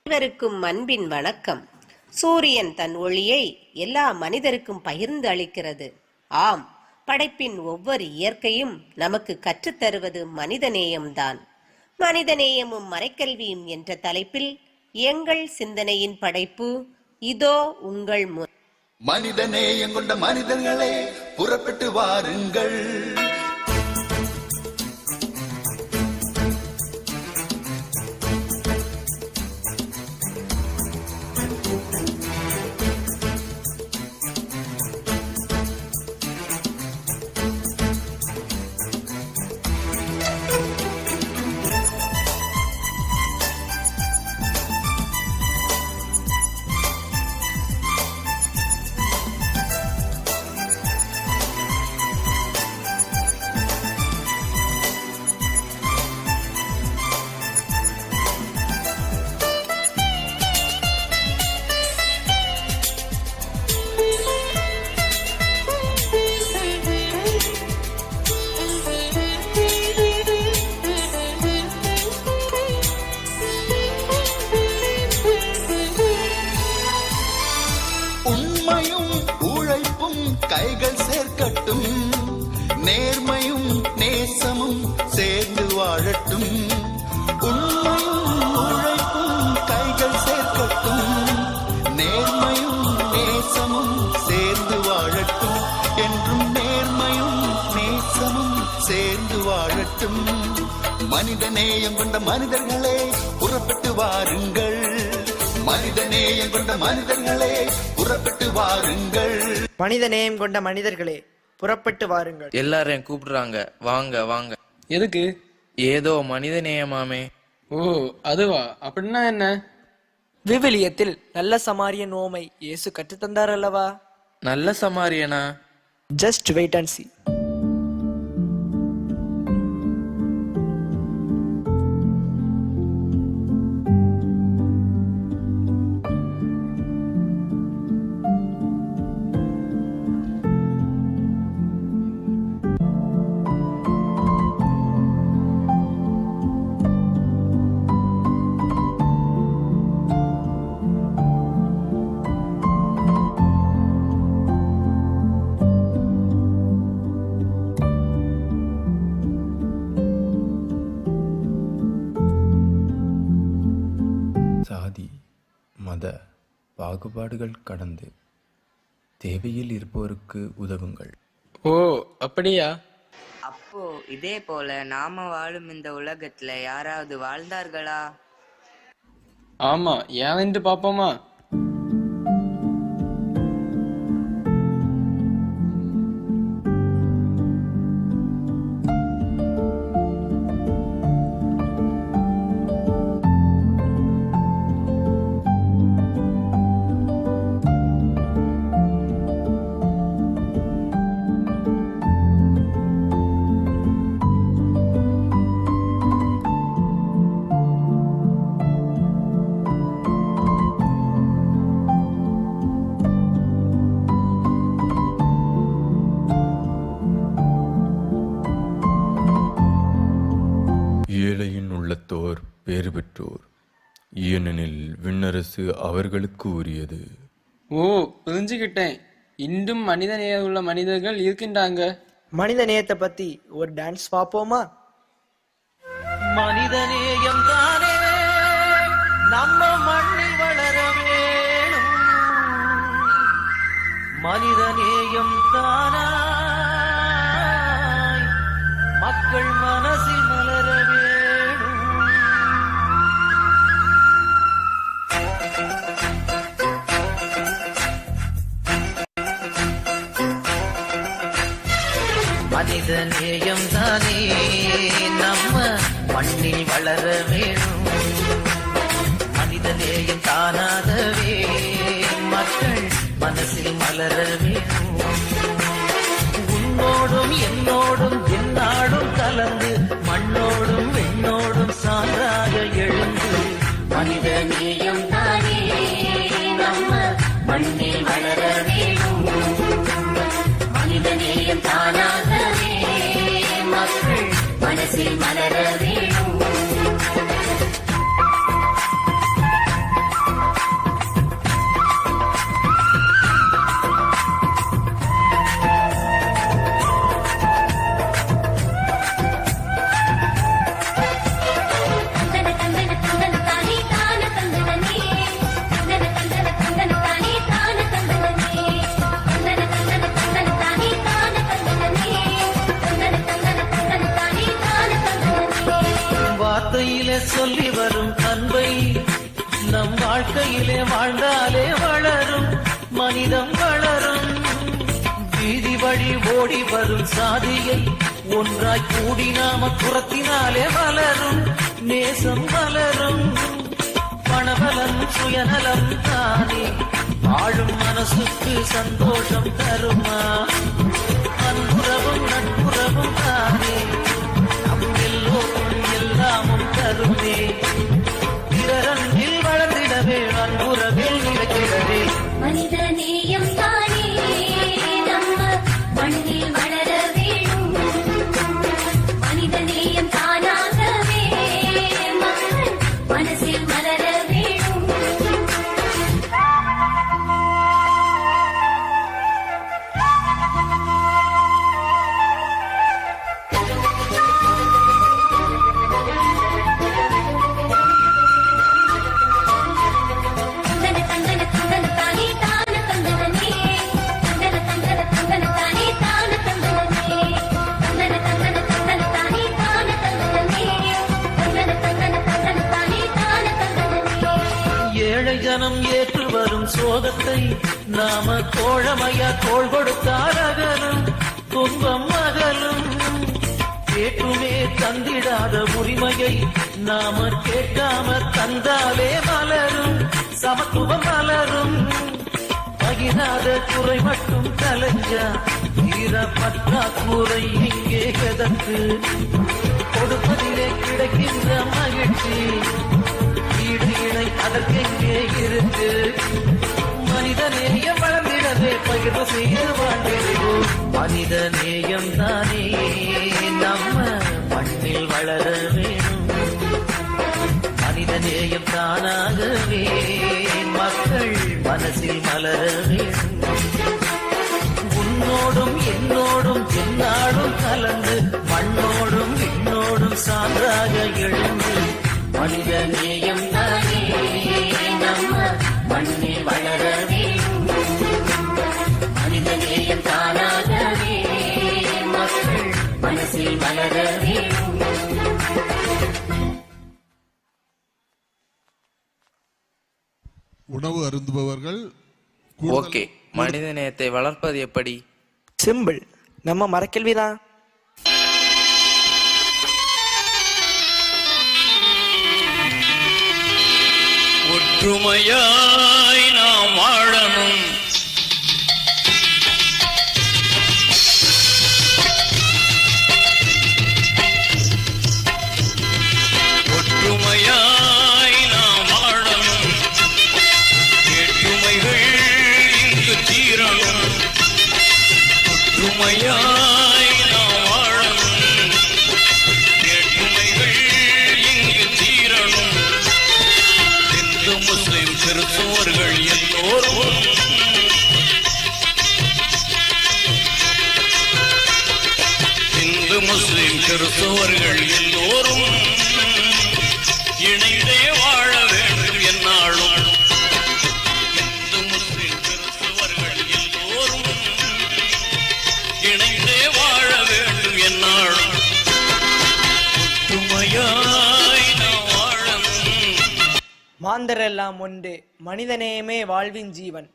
அனைவருக்கும் அன்பின் வணக்கம். சூரியன் தன் ஒளியை எல்லா மனிதருக்கும் பகிர்ந்து அளிக்கிறது. ஆம், படைப்பின் ஒவ்வொரு இயற்கையும் நமக்கு கற்றுத்தருவது மனிதநேயம்தான். மனிதநேயமும் மறைக்கல்வியும் என்ற தலைப்பில் எங்கள் சிந்தனையின் படைப்பு இதோ உங்கள் முன். மனிதநேயம் கொண்ட மனிதர்களே, புறப்பட்டு வாருங்கள். கைகள் சேர்க்கட்டும், நேர்மையும் நேசமும் சேர்ந்து வாழட்டும். உண்மையும் உழைப்பும் கைகள் சேர்க்கட்டும், நேர்மையும் நேசமும் சேர்ந்து வாழட்டும். என்றும் நேர்மையும் நேசமும் சேர்ந்து வாழட்டும். மனிதநேயம் கொண்ட மனிதர்களே, புறப்பட்டு வாருங்கள். மனிதநேயம் கொண்ட மனிதர்களே, புறப்பட்டு வாருங்கள். மனிதநேயம் கொண்ட மனிதர்களே, புறப்பட்டு வாருங்கள். எல்லாரையும் கூப்பிடுறாங்க, வாங்க வாங்க. எதுக்கு? ஏதோ மனிதநேயமாமே. ஓ, அதுவா? அப்படின்னா என்ன? விவிலியத்தில் நல்ல சமாரியன் ஓமை இயேசு கற்றுத்தந்தார் அல்லவா? நல்ல சமாரியனா? Just wait and see. சாதி மத பாகுபாடுகள் கடந்து தேவையில் இருப்போருக்கு உதவுங்கள். ஓ, அப்படியா? அப்போ இதே போல நாம வாழும் இந்த உலகத்துல யாராவது வாழ்ந்தார்களா? ஆமா, ஏன் என்று பாப்போமா? ஏழையின் உள்ளத்தோர் பேறு பெற்றோர், ஏனெனில் விண்ணரசு அவர்களுக்கு உரியது. ஓ, புரிஞ்சுக்கிட்டேன். இன்றும் மனிதநேயம் உள்ள மனிதர்கள் இருக்கின்றாங்க. மனித நேயத்தை பத்தி ஒரு டான்ஸ் பாப்போமா? மனிதநேயம் தானே நம்ம மண்ணில் வளர வேணும். மனிதநேயம் தானா மக்கள் மனசில் மலர வேணும். மனிதநேயம் தானே நம்ம மண்ணில் வளர வேணும். மனிதநேயம் தானாகவே மக்கள் மனசில் மலர வேணும். உன்னோடும் என்னோடும் என்னாடும் கலந்து மண்ணோடும் விண்ணோடும் சான்றாக எழுந்து மனிதநேயம் தானே நம்ம மண்ணில் வளர வேணும். மனிதநேயம் தானாகவே மக்கள் மனசில் மலர வேணும். சொல்லி வரும் அன்பை நம் வாழ்க்கையிலே வாழ்ந்தாலே வளரும் மனிதம் வளரும். வீதி வழி ஓடி வரும் சாதியை ஒன்றாய் கூடி நாம துரத்தினாலே வளரும் நேசம் வளரும். பணபலம் சுயநலம் தானே வாழும் மனசுக்கு சந்தோஷம் தருமா? அன்புறவும் நட்புறவும் தானே நம் எல்லோரும் எல்லாமும் தருமே. பிறரன்பில் வளர்ந்திடவே அன்புறவில் நிலைத்திடவே மனித நேயம் தானே நம்ம மண்ணில் வளர வேணும். மனித நேயம் தானாகவே மக்கள் மனசில் மலர வேணும். தந்தன தந்தன தந்தன தானே தான தந்தனே தந்தன தந்தன தந்தன தானே தான தந்தனே தந்தன தந்தன தந்தன தானே தான தந்தனே தந்தன தந்தன தந்தன தானே தான தந்தனே. ஏழை ஜனம் ஏற்று வரும் சோகத்தை நாம தோழமையா தோள் கொடுத்தால் அகலும் துன்பம் அகலும். கேட்டுமே தந்திடாத உரிமையை நாம கேட்காம தந்தாலே மலரும் சமத்துவம் மலரும். பகிராத குறை மட்டும் கலைஞ்சா தீர பற்றாக்குறை இங்கே எதற்கு? கொடுப்பதிலே கிடைக்கின்ற மகிழ்ச்சி ஈடு இணை அதற்கெங்கே இருக்கு? மனித நேயம் வளர்ந்திடவே பகிர்வு செய்து வாழ்ந்திடுவோம். மனித நேயம் தானே நம்ம மண்ணில் வளர வேணும். மனித நேயம் தானாகவே மக்கள் மனசில் மலர வேணும். உன்னோடும் என்னோடும் என்னாடும் கலந்து மண்ணோடும் விண்ணோடும் சான்றாக எழுந்து மனித நேயம் தானே நம்ம மண்ணில் வளர வேணும். மனித நேயம் தானாகவே மக்கள் மனசில் மலர வேணும். உணவு அருந்துபவர்கள் ஓகே, மனித நேயத்தை வளர்ப்பது எப்படி? சிம்பிள், நம்ம மரக்கேள்விதான். ஒற்றுமையாய் நாம் வாழணும். ஒற்றுமையாய் நாம் வாழணும். வேற்றுமைகள் இங்கு தீரணும். ஒற்றுமையாய் நாம் வாழணும். வேற்றுமைகள் இங்கு தீரணும். இந்து முஸ்லிம் கிறிஸ்துவர்கள் எல்லோரும் இந்து முஸ்லிம் கிறிஸ்துவர்கள் எல்லோரும் இணைந்தே வாழ வேண்டும் என்னாலும். இந்து முஸ்லிம் கிறிஸ்துவர்கள் எல்லோரும் இணைந்தே வாழ வேண்டும் என்னாலும். ஒற்றுமையாய் நாம் வாழணும். மாந்தரெல்லாம் ஒன்றே, மனிதநேயமே வாழ்வின் ஜீவன்.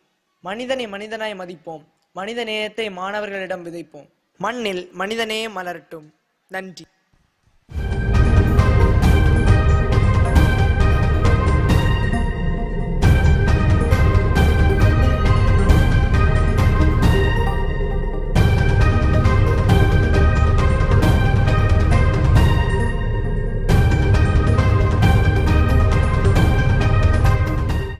மனிதனை மனிதனாய் மதிப்போம், மனித நேயத்தை மாணவர்களிடம் விதைப்போம். மண்ணில் மனிதநேயம் மலரட்டும். நன்றி.